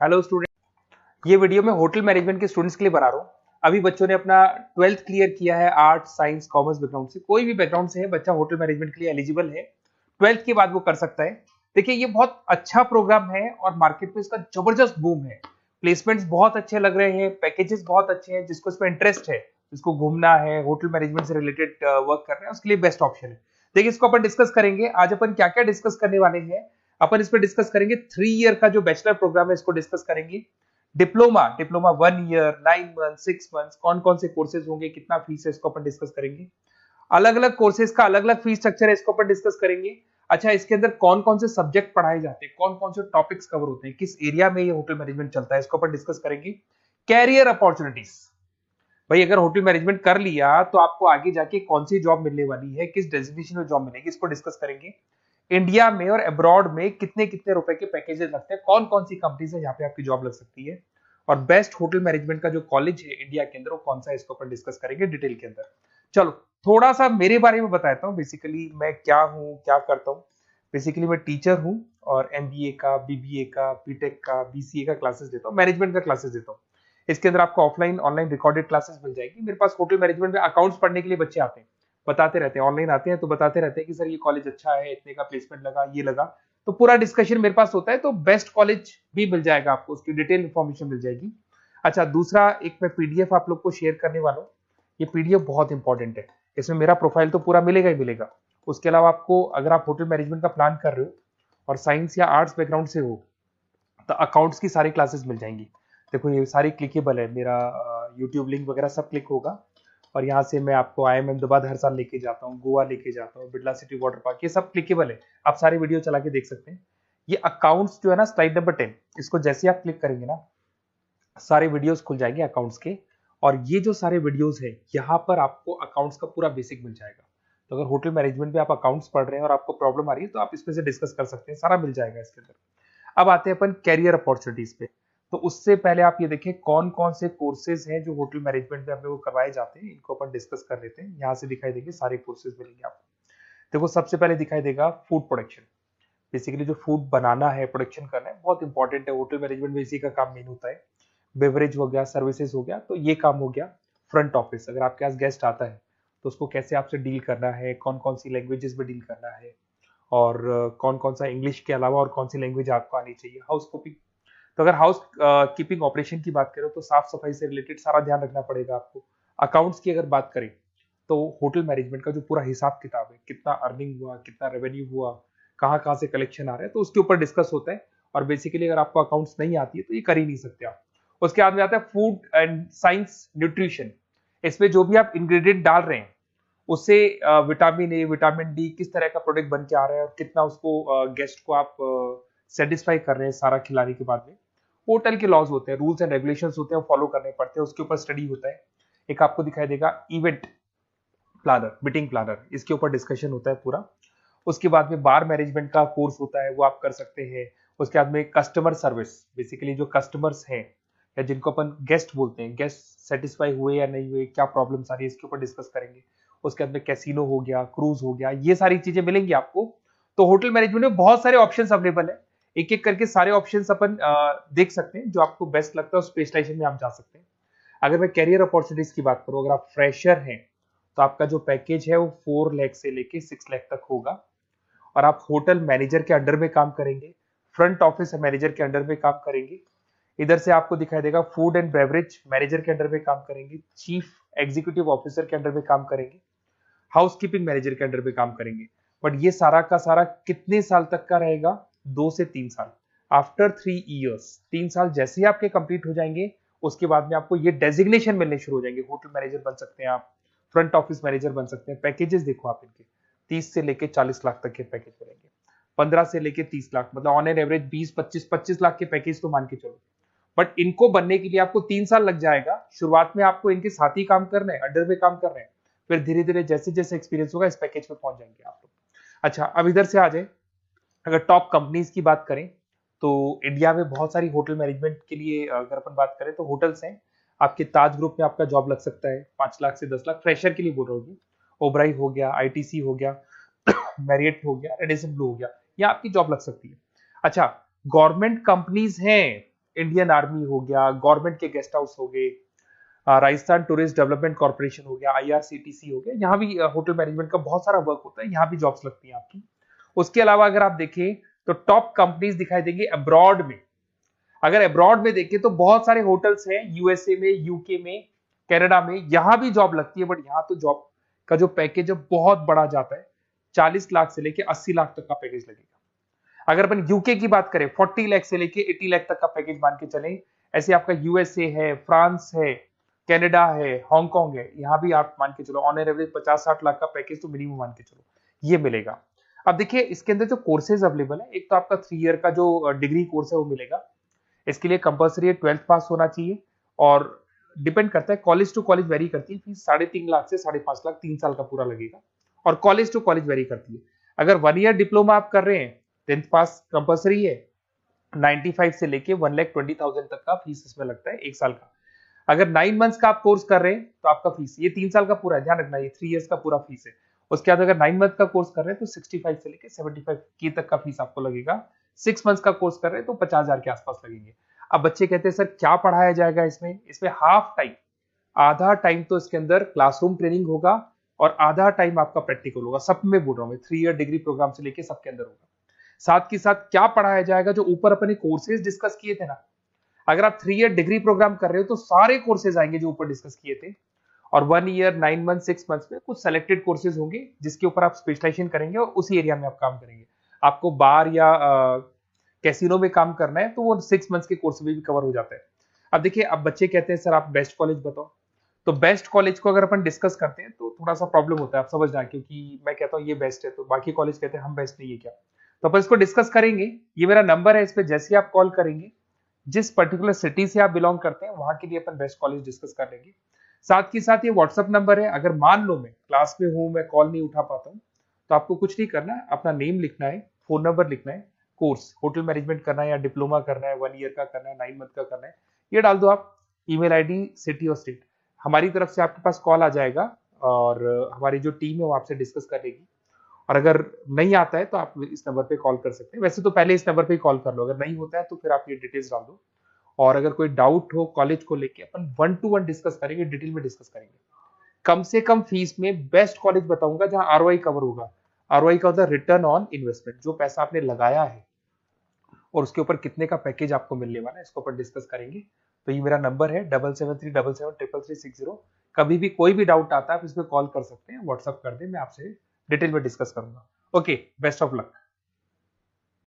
Hello student. ये video मैं hotel management के स्टूडेंट्स के लिए बना रहा हूँ। अभी बच्चों ने अपना 12th क्लियर किया है आर्ट साइंस कॉमर्स बैकग्राउंड से, कोई भी बैकग्राउंड से है बच्चा होटल मैनेजमेंट के लिए एलिजिबल है। 12th के बाद वो कर सकता है। देखिए ये बहुत अच्छा प्रोग्राम है और मार्केट में इसका जबरदस्त बूम है। प्लेसमेंट्स बहुत अच्छे लग रहे हैं, पैकेजेस बहुत अच्छे हैं। जिसको इसमें इंटरेस्ट है, जिसको घूमना है, होटल मैनेजमेंट से रिलेटेड वर्क कर रहे हैं, उसके लिए बेस्ट ऑप्शन है। देखिए इसको अपन डिस्कस करेंगे आज। अपन क्या क्या डिस्कस करने वाले हैं, अपन इस पर डिस्कस करेंगे 3 ईयर का जो बैचलर प्रोग्राम है इसको डिस्कस करेंगे। Diploma diploma 1 year 9 month 6 month कौन कौन से कोर्सेज होंगे, कितना फीस है, इसको अपन डिस्कस करेंगे। अलग अलग कोर्सेज का अलग अलग फीस स्ट्रक्चर है, इसको अपन डिस्कस करेंगे। अच्छा, इसके अंदर कौन कौन से सब्जेक्ट पढ़ाए जाते हैं, कौन कौन से टॉपिक्स कवर होते हैं, किस एरिया में ये होटल मैनेजमेंट चलता है, इसको अपन डिस्कस करेंगे। कैरियर अपॉर्चुनिटीज, भाई अगर होटल मैनेजमेंट कर लिया तो आपको आगे जाके कौन सी जॉब मिलने वाली है, किस डेजिग्नेशन में जॉब मिलेगी, इसको डिस्कस करेंगे। इंडिया में और अब्रॉड में कितने कितने रुपए के पैकेजेस लगते हैं, कौन कौन सी कंपनीज है जहां पे आपकी जॉब लग सकती है, और बेस्ट होटल मैनेजमेंट का जो कॉलेज है इंडिया के अंदर वो कौन सा है, इसको अपन डिस्कस करेंगे डिटेल के अंदर। चलो थोड़ा सा मेरे बारे में बताता हूँ। बेसिकली मैं क्या हूँ, क्या करता हूँ। बेसिकली मैं टीचर हूँ और एमबीए का, बीबीए का, बीटेक का, बीसीए का क्लासेस देता हूँ, मैनेजमेंट का क्लासेस देता हूँ। इसके अंदर आपको ऑफलाइन ऑनलाइन रिकॉर्डेड क्लासेस मिल जाएगी। मेरे पास होटल मैनेजमेंट में अकाउंट्स पढ़ने के लिए बच्चे आते हैं, बताते रहते हैं, ऑनलाइन आते हैं तो बताते रहते हैं कि सर ये कॉलेज अच्छा है, इतने का प्लेसमेंट लगा, ये लगा। तो पूरा डिस्कशन मेरे पास होता है, तो बेस्ट कॉलेज भी मिल जाएगा आपको, उसकी डिटेल इंफॉर्मेशन मिल जाएगी। अच्छा, दूसरा एक मैं पीडीएफ आप लोग को शेयर करने वाला हूँ। ये पीडीएफ बहुत इंपॉर्टेंट है, इसमें मेरा प्रोफाइल तो पूरा मिलेगा ही मिलेगा। उसके अलावा आपको अगर आप होटल मैनेजमेंट का प्लान कर रहे हो और साइंस या आर्ट्स बैकग्राउंड से हो तो अकाउंट्स की सारी क्लासेस मिल जाएंगी। देखो ये सारी क्लिकेबल है, मेरा यूट्यूब लिंक वगैरह सब क्लिक होगा। और यहाँ से मैं आपको IIM अहमदाबाद हर साल लेके जाता हूँ, गोवा लेके जाता हूँ, बिरला सिटी वाटर पार्क, ये सब क्लिकेबल है। आप सारी वीडियो चला के देख सकते हैं। ये अकाउंट्स जो है ना, स्लाइड नंबर 10, इसको जैसे आप क्लिक करेंगे ना सारे वीडियोस खुल जाएंगे अकाउंट्स के। और ये जो सारे वीडियोस है यहाँ पर आपको अकाउंट्स का पूरा बेसिक मिल जाएगा। तो अगर होटल मैनेजमेंट में आप अकाउंट्स पढ़ रहे हैं और आपको प्रॉब्लम आ रही है तो आप इसमें से डिस्कस कर सकते हैं, सारा मिल जाएगा इसके अंदर। अब आते हैं अपन कैरियर अपॉर्चुनिटीज पे। तो उससे पहले आप ये देखिए कौन कौन से कोर्सेज हैं जो होटल मैनेजमेंट में अपने को करवाए जाते हैं, इनको अपन डिस्कस कर लेते हैं। यहाँ से दिखाई देंगे सारे कोर्सेज मिलेंगे आपको। देखो सबसे पहले दिखाई देगा फूड प्रोडक्शन। बेसिकली जो फूड बनाना है, प्रोडक्शन करना है, बहुत इंपॉर्टेंट है। होटल मैनेजमेंट में इसी का काम मेन होता है। बेवरेज हो गया, सर्विसेज हो गया, तो ये काम हो गया। फ्रंट ऑफिस, अगर आपके पास गेस्ट आता है तो उसको कैसे आपसे डील करना है, कौन कौन सी लैंग्वेजेस में डील करना है, और कौन कौन सा इंग्लिश के अलावा और कौन सी लैंग्वेज आपको आनी चाहिए। हाउस कीपिंग, तो अगर हाउस कीपिंग ऑपरेशन की बात करें तो साफ सफाई से रिलेटेड सारा ध्यान रखना पड़ेगा आपको। अकाउंट्स की अगर बात करें तो होटल मैनेजमेंट का जो पूरा हिसाब किताब है, कितना अर्निंग हुआ, कितना रेवेन्यू हुआ, कहाँ कहाँ से कलेक्शन आ रहा है, तो उसके ऊपर डिस्कस होता है। और बेसिकली अगर आपको अकाउंट्स नहीं आती है तो ये कर ही नहीं सकते आप। उसके बाद में आता है फूड एंड साइंस न्यूट्रिशन। इसमें जो भी आप इंग्रेडिएंट डाल रहे हैं उससे विटामिन ए, विटामिन डी, किस तरह का प्रोडक्ट बन के आ रहा है और कितना उसको गेस्ट को आप सेटिस्फाई कर रहे हैं सारा खिलाने के बाद में। होटल के लॉज होते हैं, रूल्स एंड रेगुलेशंस होते हैं, वो फॉलो करने पड़ते हैं, उसके ऊपर स्टडी होता है। एक आपको दिखाई देगा इवेंट प्लानर, मीटिंग प्लानर, इसके ऊपर डिस्कशन होता है पूरा। उसके बाद में बार मैनेजमेंट का कोर्स होता है, वो आप कर सकते हैं। उसके बाद में कस्टमर सर्विस, बेसिकली जो कस्टमर्स हैं या जिनको अपन गेस्ट बोलते हैं, गेस्ट सेटिस्फाई हुए या नहीं हुए, क्या प्रॉब्लम आ रही है, इसके ऊपर डिस्कस करेंगे। उसके बाद में कैसीनो हो गया, क्रूज हो गया, ये सारी चीजें मिलेंगी आपको। तो होटल मैनेजमेंट में बहुत सारे ऑप्शंस अवेलेबल है। एक एक करके सारे ऑप्शंस अपन देख सकते हैं, जो आपको बेस्ट लगता है उस स्पेशलाइजेशन में आप जा सकते हैं। अगर मैं कैरियर अपॉर्चुनिटीज की बात करूं, अगर आप फ्रेशर हैं तो आपका जो पैकेज है वो 4 लाख से लेके 6 लाख तक होगा। और आप होटल मैनेजर के अंडर में काम करेंगे, फ्रंट ऑफिस मैनेजर के अंडर में काम करेंगे। इधर से आपको दिखाई देगा फूड एंड बेवरेज मैनेजर के अंडर में काम करेंगे, चीफ एग्जीक्यूटिव ऑफिसर के अंडर में काम करेंगे, हाउसकीपिंग मैनेजर के अंडर में काम करेंगे। बट ये सारा का सारा कितने साल तक का रहेगा? 2 से 3 साल। आफ्टर 3 इयर्स, 3 साल जैसे ही आपके कंप्लीट हो जाएंगे उसके बाद में आपको ये डेजिग्नेशन मिलने शुरू हो जाएंगे। होटल मैनेजर बन सकते हैं आप, फ्रंट ऑफिस मैनेजर बन सकते हैं। पैकेजेस देखो आप इनके, 30 से लेके 40 लाख तक के पैकेज मिलेंगे, 15 से लेके 30 लाख, मतलब ऑन एन एवरेज 20, 25, 25 लाख के पैकेज तो मान के चलो। बट इनको बनने के लिए आपको 3 साल लग जाएगा। शुरुआत में आपको इनके साथ ही काम करना है, अंडर में काम कर रहे हैं, फिर धीरे धीरे जैसे जैसे एक्सपीरियंस होगा इस पैकेज पे पहुंच जाएंगे आप लोग। अच्छा, अब इधर से आ जाए, अगर टॉप कंपनीज की बात करें तो इंडिया में बहुत सारी होटल मैनेजमेंट के लिए अगर अपन बात करें तो होटल्स हैं। आपके ताज ग्रुप में आपका जॉब लग सकता है 5 लाख से 10 लाख, फ्रेशर के लिए बोल रहा हूँ। ओबराई हो गया, आईटीसी हो गया, मैरियट हो गया, रेडिसन ब्लू हो गया, यहाँ आपकी जॉब लग सकती है। अच्छा, गवर्नमेंट कंपनीज हैं इंडियन आर्मी हो गया, गवर्नमेंट के गेस्ट हाउस हो गए, राजस्थान टूरिस्ट डेवलपमेंट कॉर्पोरेशन हो गया, आईआरसीटीसी हो गया, यहाँ भी होटल मैनेजमेंट का बहुत सारा वर्क होता है, यहाँ भी जॉब्स लगती हैं आपकी। उसके अलावा अगर आप देखें तो टॉप कंपनीज दिखाई देंगे अब्रॉड में। अगर अब्रॉड में देखें तो बहुत सारे होटल्स हैं यूएसए में, यूके में, कनाडा में, यहां भी जॉब लगती है, बट यहाँ तो जॉब का जो पैकेज है बहुत बड़ा जाता है, 40 लाख से लेके 80 लाख तक का पैकेज लगेगा। अगर अपन यूके की बात करें 40 लाख से लेके 80 लाख तक का पैकेज मान के चलें। ऐसे आपका यूएसए है, फ्रांस है, कनाडा है, हांगकांग है, यहाँ भी आप मान के चलो ऑन एन एवरेज 50-60 लाख का पैकेज तो मिनिमम मान के चलो ये मिलेगा। अब देखिए इसके अंदर जो कोर्सेज अवेलेबल है, एक तो आपका 3 ईयर का जो डिग्री कोर्स है वो मिलेगा। इसके लिए कंपलसरी 12th पास होना चाहिए, और डिपेंड करता है कॉलेज टू कॉलेज वेरी करती है फीस, 3.5 लाख से 5.5 लाख 3 साल का पूरा लगेगा, और कॉलेज टू कॉलेज वेरी करती है। अगर 1 ईयर डिप्लोमा आप कर रहे हैं, 10th पास कंपलसरी है, 95 से लेके 1,20,000 तक का फीस इसमें लगता है 1 साल का। अगर 9 मंथ्स का आप कोर्स कर रहे हैं तो आपका फीस, ये 3 साल का पूरा है, ध्यान रखना, ये 3 इयर्स का पूरा फीस है। उसके बाद अगर 9 मंथ का कोर्स कर रहे हैं तो 65 से लेके 75 के तक का फीस आपको लगेगा। 6 मंथ्स का कोर्स कर रहे हैं तो 50,000 के आसपास लगेंगे। अब बच्चे कहते हैं सर क्या पढ़ाया जाएगा इसमें? इसमें हाफ टाइम, आधा टाइम तो इसके अंदर क्लासरूम ट्रेनिंग होगा और आधा टाइम आपका प्रैक्टिकल होगा। सब में बोल रहा हूं मैं, 3 ईयर डिग्री प्रोग्राम से लेके सबके अंदर होगा। साथ के साथ क्या पढ़ाया जाएगा, जो ऊपर अपने कोर्सेज डिस्कस किए थे ना, अगर आप 3 ईयर डिग्री प्रोग्राम कर रहे हो तो सारे कोर्सेज आएंगे जो ऊपर डिस्कस किए थे, और 1 ईयर, 9 मंथ, 6 मंथ्स में कुछ सेलेक्टेड कोर्सेज होंगे जिसके ऊपर आप स्पेशलाइजेशन करेंगे और उसी एरिया में आप काम करेंगे। आपको बार या कैसीनो में काम करना है तो वो 6 मंथ्स के कोर्स में भी कवर हो जाता है। अब देखिए, अब बच्चे कहते हैं सर आप बेस्ट कॉलेज बताओ, तो बेस्ट कॉलेज को अगर अपन डिस्कस करते हैं तो थोड़ा सा प्रॉब्लम होता है, आप समझना, क्योंकि मैं कहता हूँ ये बेस्ट है तो बाकी कॉलेज कहते हैं हम बेस्ट नहीं है क्या, तो अपन इसको डिस्कस करेंगे। ये मेरा नंबर है, इस पे जैसे आप कॉल करेंगे, जिस पर्टिकुलर सिटी से आप बिलोंग करते हैं वहां के लिए अपन बेस्ट कॉलेज डिस्कस कर लेंगे। साथ ही साथ ये व्हाट्सअप नंबर है, अगर मान लो मैं क्लास में हूं, मैं कॉल नहीं उठा पाता हूँ, तो आपको कुछ नहीं करना है, अपना नेम लिखना है, फोन नंबर लिखना है, कोर्स होटल मैनेजमेंट करना है या डिप्लोमा करना है, 1 ईयर का करना है, 9 मंथ का करना है, ये डाल दो आप, ईमेल आईडी, सिटी और स्टेट, हमारी तरफ से आपके पास कॉल आ जाएगा और हमारी जो टीम है वो आपसे डिस्कस कर लेगी। और अगर नहीं आता है तो आप इस नंबर पे कॉल कर सकते हैं, वैसे तो पहले इस नंबर पे कॉल कर लो, अगर नहीं होता है तो फिर आप ये डिटेल्स डाल दो। और अगर कोई डाउट हो कॉलेज को लेके, अपन 1 to 1 डिस्कस करेंगे, डिटेल में डिस्कस करेंगे। कम से कम फीस में बेस्ट कॉलेज बताऊंगा जहां आरओआई कवर होगा। आरओआई का होता है रिटर्न ऑन इन्वेस्टमेंट, जो पैसा आपने लगाया है और उसके ऊपर कितने का पैकेज आपको मिलने वाला है, इसको अपन डिस्कस करेंगे। तो ये मेरा नंबर है 7737733360। कभी भी कोई भी डाउट आता है आप इस पर कॉल कर सकते हैं, व्हाट्सअप कर दे, मैं आपसे डिटेल में डिस्कस करूंगा। Okay, best of luck.